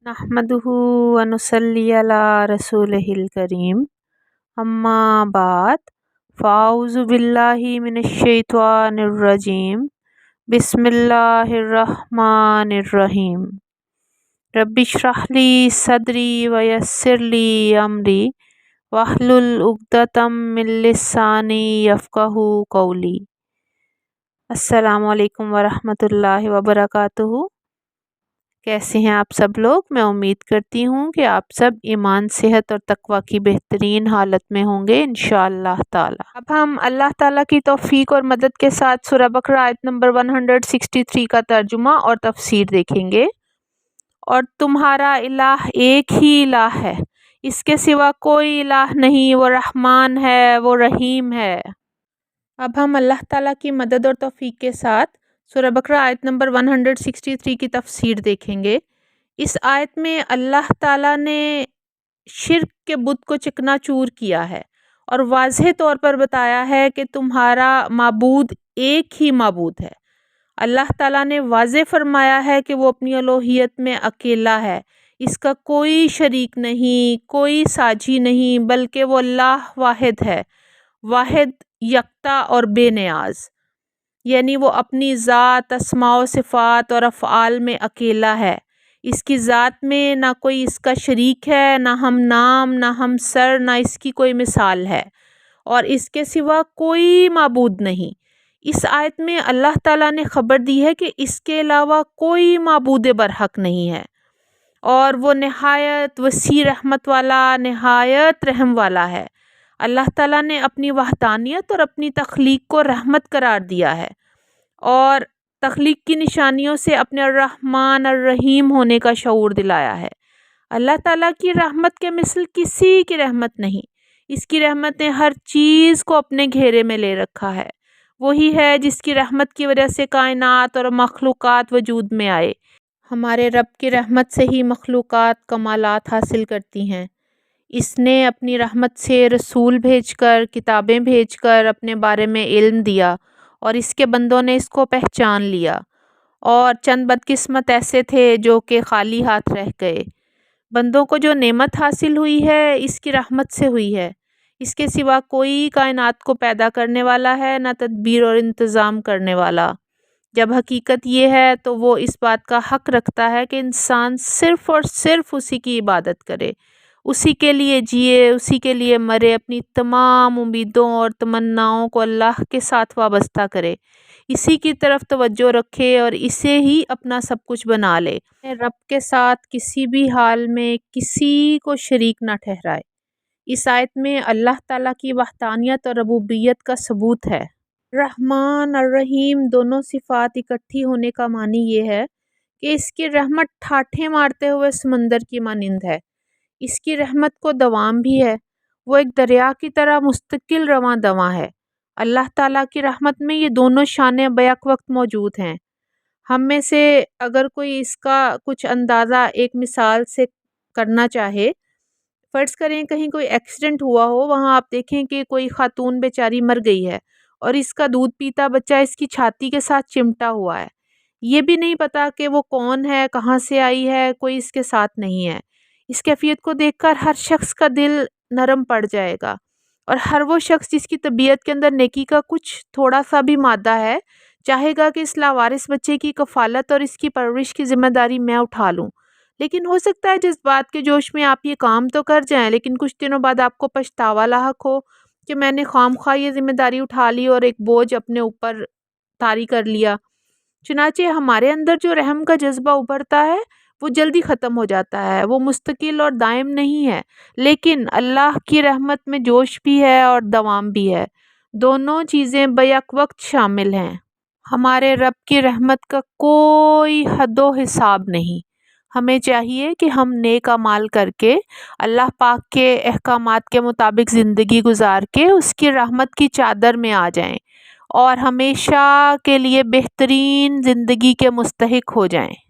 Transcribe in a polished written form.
नहमदुहु व नुसल्ली अला रसूलिहिल करीम अम्मा बाद फ़ाऊज़ु बिल्लाहि मिनश्शैतानिर्रजीम बिस्मिल्लाहिर्रहमानिर्रहीम रब्बिश्रह ली सदरी व यस्सिर ली अमरी वहलुल उक़दतम मिन लिसानी यफ़क़हू क़ौली। अस्सलामु अलैकुम वरहमतुल्लाहि वबरकातुहू। कैसे हैं आप सब लोग। मैं उम्मीद करती हूँ कि आप सब ईमान, सेहत और तकवा की बेहतरीन हालत में होंगे इंशाअल्लाह ताला। अब हम अल्लाह ताला की तौफीक और मदद के साथ सूरह बकरा आयत नंबर 163 का तर्जुमा और तफसीर देखेंगे। और तुम्हारा इलाह एक ही इलाह है, इसके सिवा कोई इलाह नहीं, वो रहमान है, वो रहीम है। अब हम अल्लाह ताला की मदद और तौफीक के साथ सूरह बकरा आयत नंबर 163 की तफसीर देखेंगे। इस आयत में अल्लाह ताला ने शिर्क के बुत को चिकनाचूर किया है और वाज़ेह तौर पर बताया है कि तुम्हारा माबूद एक ही माबूद है। अल्लाह ताला ने वाज़ेह फरमाया है कि वो अपनी अलोहियत में अकेला है, इसका कोई शरीक नहीं, कोई साझी नहीं, बल्कि वो अल्लाह वाहिद है, वाहिद, यकता और बेनियाज। यानी वो अपनी ज़ात, अस्माओ, सिफ़ात और अफ़आल में अकेला है। इसकी ज़ात में ना कोई इसका शरीक है, ना हम नाम, ना हम सर, ना इसकी कोई मिसाल है, और इसके सिवा कोई माबूद नहीं। इस आयत में अल्लाह ताला ने ख़बर दी है कि इसके अलावा कोई माबूद बरहक नहीं है, और वो नहायत वसी रहमत वाला, नहायत रहम वाला है। अल्लाह ताला ने अपनी वहदानियत और अपनी तख्लीक को रहमत करार दिया है और तख्लीक की निशानियों से अपने रहमान और रहीम होने का शऊर दिलाया है। अल्लाह ताला की रहमत के मिसल किसी की रहमत नहीं। इसकी रहमत ने हर चीज़ को अपने घेरे में ले रखा है। वही है जिसकी रहमत की वजह से कायनात और मखलूक़ात वजूद में आए। हमारे रब की रहमत से ही मखलूक़ात कमालात हासिल करती हैं। इसने अपनी रहमत से रसूल भेजकर, किताबें भेजकर अपने बारे में इल्म दिया और इसके बंदों ने इसको पहचान लिया। और चंद बदकिस्मत ऐसे थे जो कि खाली हाथ रह गए। बंदों को जो नेमत हासिल हुई है इसकी रहमत से हुई है। इसके सिवा कोई कायनात को पैदा करने वाला है, ना तदबीर और इंतज़ाम करने वाला। जब हकीकत ये है तो वो इस बात का हक़ रखता है कि इंसान सिर्फ़ और सिर्फ उसी की इबादत करे, उसी के लिए जिए, उसी के लिए मरे, अपनी तमाम उम्मीदों और तमन्नाओं को अल्लाह के साथ वाबस्ता करे, इसी की तरफ तवज्जो रखे और इसे ही अपना सब कुछ बना ले। रब के साथ किसी भी हाल में किसी को शरीक ना ठहराए। इस आयत में अल्लाह ताला की वहदानियत और रबूबियत का सबूत है। रहमान और रहीम दोनों सिफ़ात इकट्ठी होने का मानी ये है कि इसकी रहमत ठाठे मारते हुए समंदर की मानिंद है। इसकी रहमत को दवाम भी है, वो एक दरिया की तरह मुस्तकिल रवां दवा है। अल्लाह ताला की रहमत में ये दोनों शानें बैक वक्त मौजूद हैं। हम में से अगर कोई इसका कुछ अंदाज़ा एक मिसाल से करना चाहे, फ़र्ज़ करें कहीं कोई एक्सीडेंट हुआ हो, वहाँ आप देखें कि कोई खातून बेचारी मर गई है और इसका दूध पीता बच्चा इसकी छाती के साथ चिमटा हुआ है। ये भी नहीं पता कि वो कौन है, कहाँ से आई है, कोई इसके साथ नहीं है। इस कैफियत को देखकर हर शख्स का दिल नरम पड़ जाएगा और हर वो शख्स जिसकी तबीयत के अंदर नेकी का कुछ थोड़ा सा भी मादा है, चाहेगा कि इस लावारिस बच्चे की कफ़ालत और इसकी परवरिश की ज़िम्मेदारी मैं उठा लूँ। लेकिन हो सकता है जिस बात के जोश में आप ये काम तो कर जाएं, लेकिन कुछ दिनों बाद आपको पछतावा लाहक हो कि मैंने खामख्वाह ये ज़िम्मेदारी उठा ली और एक बोझ अपने ऊपर तारी कर लिया। चुनाचे हमारे अंदर जो रहम का जज्बा उभरता है वो जल्दी ख़त्म हो जाता है, वो मुस्तकिल और दायम नहीं है। लेकिन अल्लाह की रहमत में जोश भी है और दवाम भी है, दोनों चीज़ें बैक वक्त शामिल हैं। हमारे रब की रहमत का कोई हदो हिसाब नहीं। हमें चाहिए कि हम नेक अमाल करके अल्लाह पाक के अहकामात के मुताबिक ज़िंदगी गुजार के उसकी रहमत की चादर में आ जाएं और हमेशा के लिए बेहतरीन ज़िंदगी के मुस्तहिक हो जाएं।